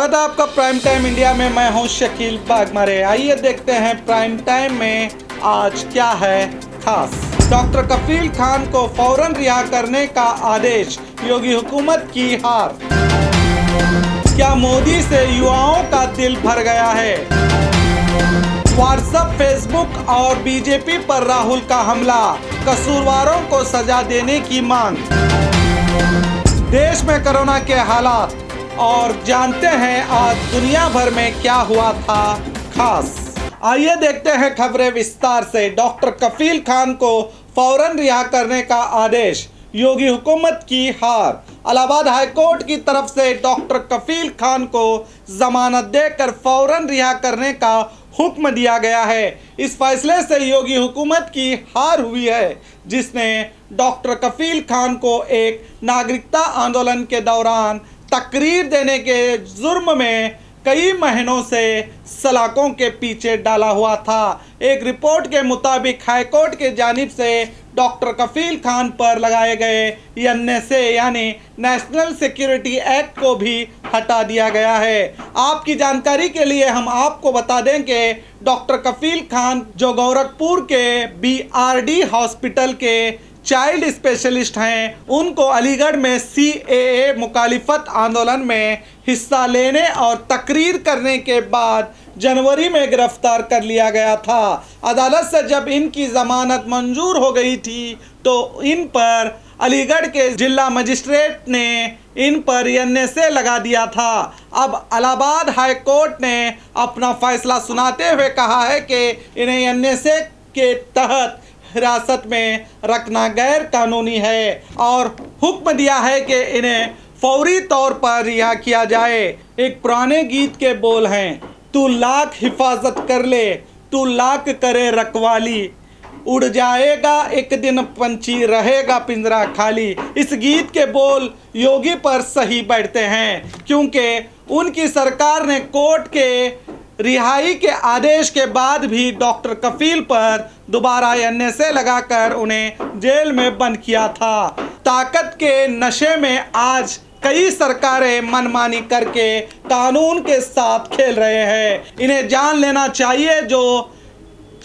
स्वागत है आपका प्राइम टाइम इंडिया में। मैं हूं शकील बागमारे। आइए देखते हैं प्राइम टाइम में आज क्या है खास। डॉक्टर कफील खान को फौरन रिहा करने का आदेश, योगी हुकूमत की हार। क्या मोदी से युवाओं का दिल भर गया है? व्हाट्सएप, फेसबुक और बीजेपी पर राहुल का हमला, कसूरवारों को सजा देने की मांग। देश में कोरोना के हालात और जानते हैं आज दुनिया भर में क्या हुआ था खास। आइए देखते हैं खबरें विस्तार से। डॉक्टर कफील खान को फौरन रिहा करने का आदेश, योगी हुकूमत की हार। इलाहाबाद हाईकोर्ट की तरफ से डॉक्टर कफील खान को जमानत देकर फौरन रिहा करने का हुक्म दिया गया है। इस फैसले से योगी हुकूमत की हार हुई है, जिसने डॉक्टर कफील खान को एक नागरिकता आंदोलन के दौरान तकरीर देने के जुर्म में कई महीनों से सलाखों के पीछे डाला हुआ था। एक रिपोर्ट के मुताबिक हाईकोर्ट के जानिब से डॉक्टर कफील खान पर लगाए गए एनएसए यानी नेशनल सिक्योरिटी एक्ट को भी हटा दिया गया है। आपकी जानकारी के लिए हम आपको बता दें कि डॉक्टर कफील खान जो गोरखपुर के बीआरडी हॉस्पिटल के चाइल्ड स्पेशलिस्ट हैं, उनको अलीगढ़ में सीएए मुखालिफत आंदोलन में हिस्सा लेने और तकरीर करने के बाद जनवरी में गिरफ्तार कर लिया गया था। अदालत से जब इनकी जमानत मंजूर हो गई थी तो इन पर अलीगढ़ के जिला मजिस्ट्रेट ने इन पर एनएसए लगा दिया था। अब इलाहाबाद हाई कोर्ट ने अपना फैसला सुनाते हुए कहा है कि इन्हें एनएसए के तहत हिरासत में रखना गैर कानूनी है और हुक्म दिया है कि इन्हें फौरी तौर पर रिहा किया जाए। एक पुराने गीत के बोल हैं, तू लाख हिफाजत कर ले, तू लाख करे रखवाली, उड़ जाएगा एक दिन पंछी, रहेगा पिंजरा खाली। इस गीत के बोल योगी पर सही बैठते हैं, क्योंकि उनकी सरकार ने कोर्ट के रिहाई के आदेश के बाद भी डॉक्टर कफील पर दोबारा एनएसए लगाकर उन्हें जेल में बंद किया था। ताकत के नशे में आज कई सरकारें मनमानी करके कानून के साथ खेल रहे हैं। इन्हें जान लेना चाहिए, जो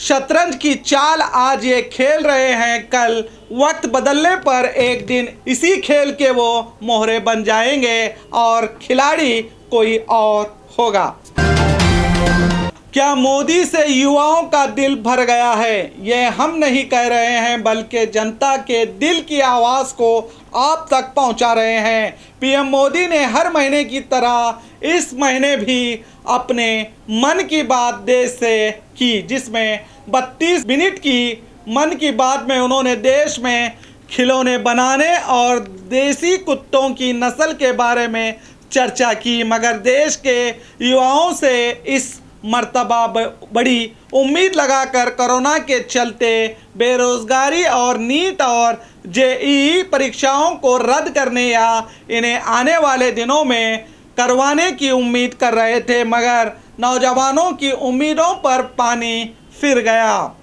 शतरंज की चाल आज ये खेल रहे हैं, कल वक्त बदलने पर एक दिन इसी खेल के वो मोहरे बन जाएंगे और खिलाड़ी कोई और होगा। क्या मोदी से युवाओं का दिल भर गया है? ये हम नहीं कह रहे हैं, बल्कि जनता के दिल की आवाज़ को आप तक पहुंचा रहे हैं। पीएम मोदी ने हर महीने की तरह इस महीने भी अपने मन की बात देश से की, जिसमें 32 मिनट की मन की बात में उन्होंने देश में खिलौने बनाने और देसी कुत्तों की नस्ल के बारे में चर्चा की। मगर देश के युवाओं से इस मर्तबा बड़ी उम्मीद लगाकर कोरोना के चलते बेरोजगारी और नीट और जेईई परीक्षाओं को रद्द करने या इन्हें आने वाले दिनों में करवाने की उम्मीद कर रहे थे, मगर नौजवानों की उम्मीदों पर पानी फिर गया।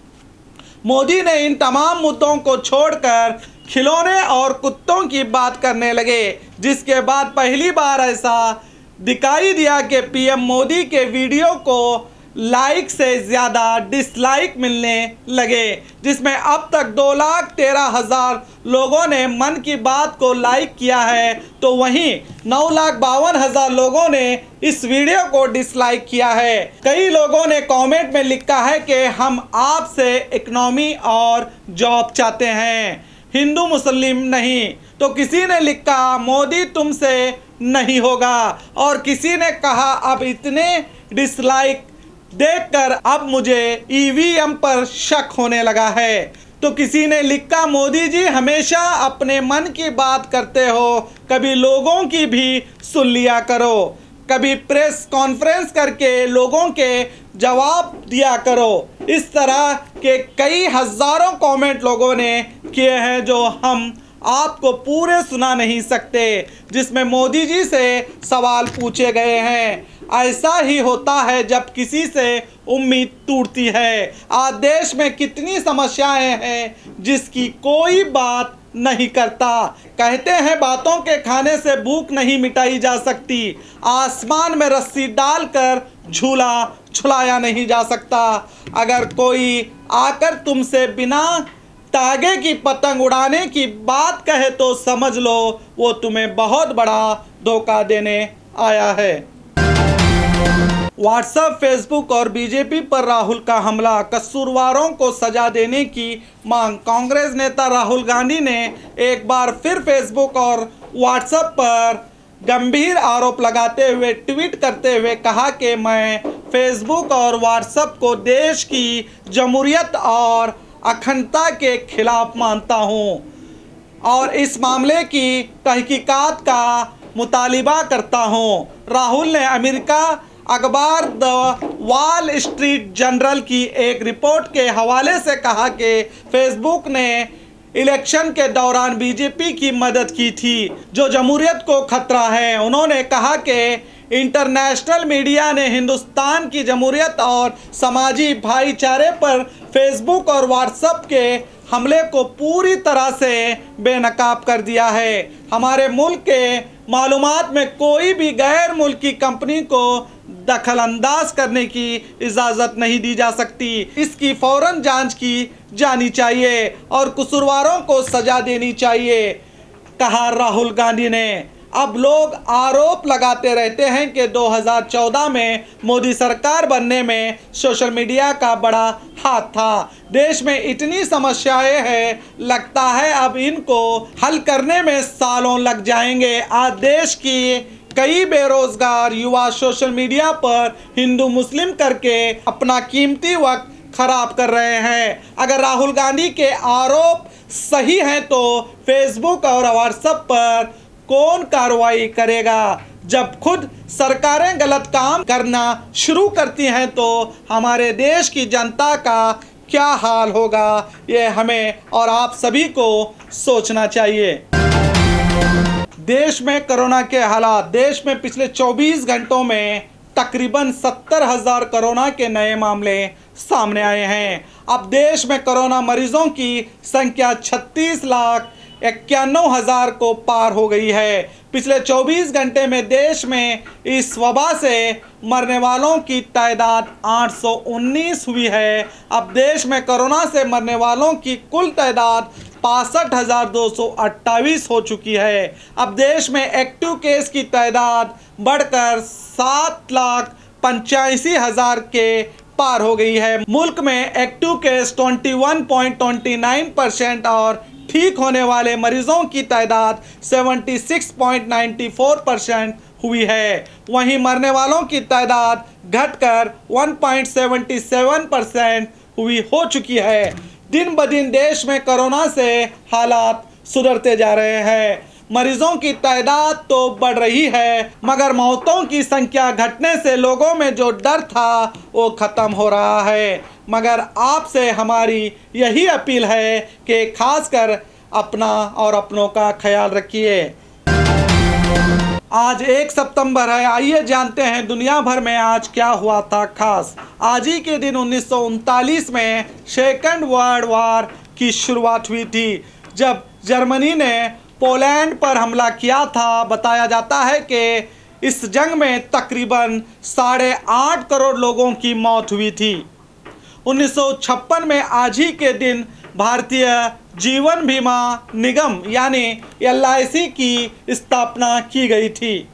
मोदी ने इन तमाम मुद्दों को छोड़कर खिलौने और कुत्तों की बात करने लगे, जिसके बाद पहली बार ऐसा दिखाई दिया कि पीएम मोदी के वीडियो को लाइक से ज़्यादा डिसलाइक मिलने लगे, जिसमें अब तक 2,13,000 लोगों ने मन की बात को लाइक किया है, तो वहीं 9,52,000 लोगों ने इस वीडियो को डिसलाइक किया है। कई लोगों ने कमेंट में लिखा है कि हम आपसे इकोनॉमी और जॉब चाहते हैं, हिंदू मुस्लिम नहीं। तो किसी ने लिखा मोदी तुमसे नहीं होगा, और किसी ने कहा अब इतने डिसलाइक देखकर अब मुझे ईवीएम पर शक होने लगा है। तो किसी ने लिखा मोदी जी हमेशा अपने मन की बात करते हो, कभी लोगों की भी सुन लिया करो, कभी प्रेस कॉन्फ्रेंस करके लोगों के जवाब दिया करो। इस तरह के कई हज़ारों कमेंट लोगों ने किए हैं, जो हम आपको पूरे सुना नहीं सकते, जिसमें मोदी जी से सवाल पूछे गए हैं। ऐसा ही होता है जब किसी से उम्मीद टूटती है। आज देश में कितनी समस्याएं हैं जिसकी कोई बात नहीं करता। कहते हैं बातों के खाने से भूख नहीं मिटाई जा सकती, आसमान में रस्सी डालकर झूला झुलाया नहीं जा सकता। अगर कोई आकर तुमसे बिना तागे की पतंग उड़ाने की बात कहे तो समझ लो वो तुम्हें बहुत बड़ा धोखा देने आया है। व्हाट्सएप, फेसबुक और बीजेपी पर राहुल का हमला, कसूरवारों को सजा देने की मांग। कांग्रेस नेता राहुल गांधी ने एक बार फिर फेसबुक और व्हाट्सएप पर गंभीर आरोप लगाते हुए ट्वीट करते हुए कहा कि मैं फेसबुक और व्हाट्सएप को देश की जमहूरियत और अखंडता के खिलाफ मानता हूं और इस मामले की तहकीकात का मुतालिबा करता हूं। राहुल ने अमेरिका अखबार द वॉल स्ट्रीट जर्नल की एक रिपोर्ट के हवाले से कहा कि फेसबुक ने इलेक्शन के दौरान बीजेपी की मदद की थी जो जमहूरियत को खतरा है। उन्होंने कहा कि इंटरनेशनल मीडिया ने हिंदुस्तान की जमहूरियत और समाजी भाईचारे पर फेसबुक और व्हाट्सएप के हमले को पूरी तरह से बेनकाब कर दिया है। हमारे मुल्क के मालूमात में कोई भी गैर मुल्की कंपनी को दखल अंदाज करने की इजाज़त नहीं दी जा सकती। इसकी फौरन जांच की जानी चाहिए और कसूरवारों को सजा देनी चाहिए, कहा राहुल गांधी ने। अब लोग आरोप लगाते रहते हैं कि 2014 में मोदी सरकार बनने में सोशल मीडिया का बड़ा हाथ था। देश में इतनी समस्याएं हैं, लगता है अब इनको हल करने में सालों लग जाएंगे। आज देश की कई बेरोजगार युवा सोशल मीडिया पर हिंदू मुस्लिम करके अपना कीमती वक्त खराब कर रहे हैं। अगर राहुल गांधी के आरोप सही हैं तो फेसबुक और व्हाट्सएप पर कौन कार्रवाई करेगा? जब खुद सरकारें गलत काम करना शुरू करती हैं तो हमारे देश की जनता का क्या हाल होगा, ये हमें और आप सभी को सोचना चाहिए। देश में कोरोना के हालात। देश में पिछले 24 घंटों में तकरीबन 70,000 कोरोना के नए मामले सामने आए हैं। अब देश में कोरोना मरीजों की संख्या 36,91,000 को पार हो गई है। पिछले 24 घंटे में देश में इस वबा से मरने वालों की तादाद 819 हुई है। अब देश में कोरोना से मरने वालों की कुल तादाद 65,228 हो चुकी है। अब देश में एक्टिव केस की तादाद बढ़कर 7,85,000 के पार हो गई है। मुल्क में एक्टिव केस 21.29% और ठीक होने वाले मरीजों की तादाद 76.94% हुई है। वहीं मरने वालों की तादाद घटकर 1.77% हुई हो चुकी है। दिन ब दिन देश में कोरोना से हालात सुधरते जा रहे हैं। मरीजों की तादाद तो बढ़ रही है मगर मौतों की संख्या घटने से लोगों में जो डर था वो ख़त्म हो रहा है। मगर आपसे हमारी यही अपील है कि खासकर अपना और अपनों का ख्याल रखिए। आज 1 सितंबर है। आइए जानते हैं दुनिया भर में आज क्या हुआ था खास। आज ही के दिन 1939 में सेकेंड वर्ल्ड वॉर की शुरुआत हुई थी जब जर्मनी ने पोलैंड पर हमला किया था। बताया जाता है कि इस जंग में तकरीबन 8.5 करोड़ लोगों की मौत हुई थी। 1956 में आज ही के दिन भारतीय जीवन बीमा निगम यानी LIC की स्थापना की गई थी।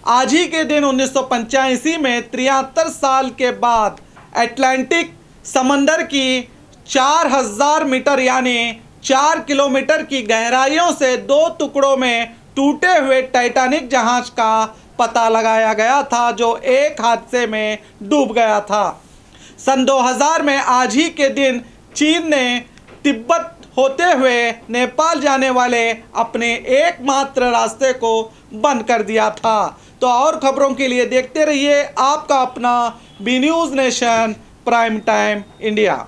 आज ही के दिन 1985 में 73 साल के बाद अटलांटिक समंदर की 4000 मीटर यानी 4 किलोमीटर की गहराइयों से 2 टुकड़ों में टूटे हुए टाइटैनिक जहाज का पता लगाया गया था जो एक हादसे में डूब गया था। सन 2000 में आज ही के दिन चीन ने तिब्बत होते हुए नेपाल जाने वाले अपने एकमात्र रास्ते को बंद कर दिया था। तो और खबरों के लिए देखते रहिए आपका अपना B News Nation prime time India.